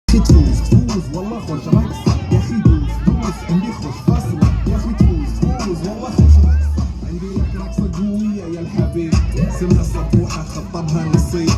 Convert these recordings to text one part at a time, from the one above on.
اخي تفوز تفوز والله خوش رقصة يا اخي دوس دوس عندي خوش فصلة يا اخي تفوز تفوز والله خوش رقصة عندي لك رقصة قوية يا الحبيب سمنة صبوحة خطبها نصيب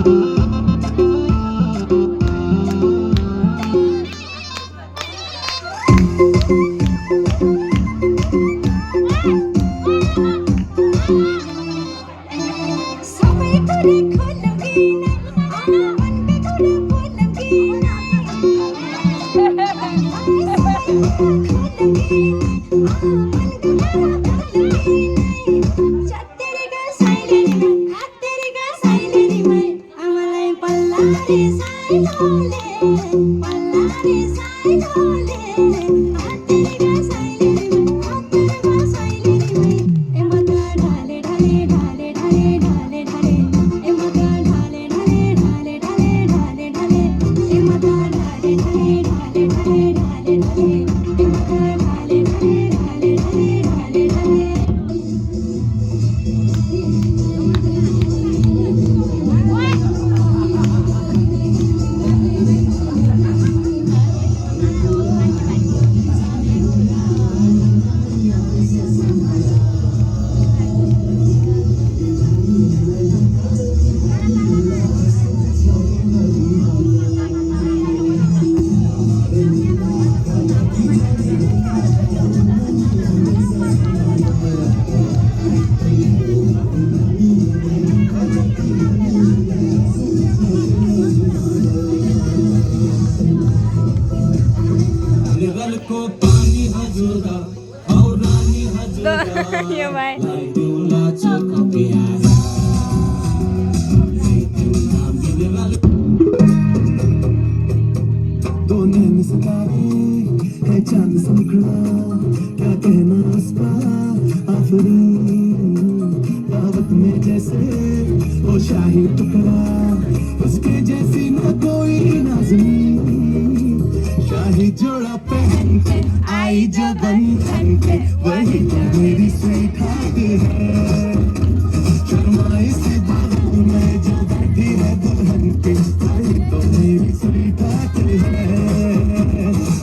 Iya, Mai. चांद सा मुखड़ा क्या कहना उस पर आफरी दावत में जैसे वो शाही टुकड़ा उसके जैसी न कोई नाज़नीं शाही जोड़ा पहन के आई जो बंधन के वही तो मेरी स्वीट हार्ट है शर्माई से बाहों में जो बैठी है दुल्हन के वही तो मेरी स्वीट हार्ट है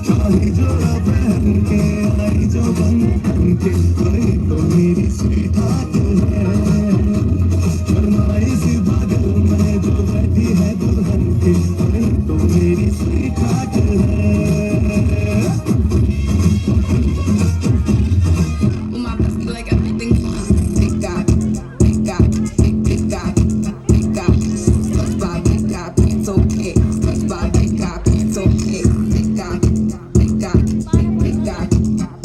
शाही जोड़ा पहन के आई जो बंधन के वही तो मेरी स्वीट हार्ट है शर्माई से बाहों में जो बैठी है दुल्हन के वही तो मेरी स्वीट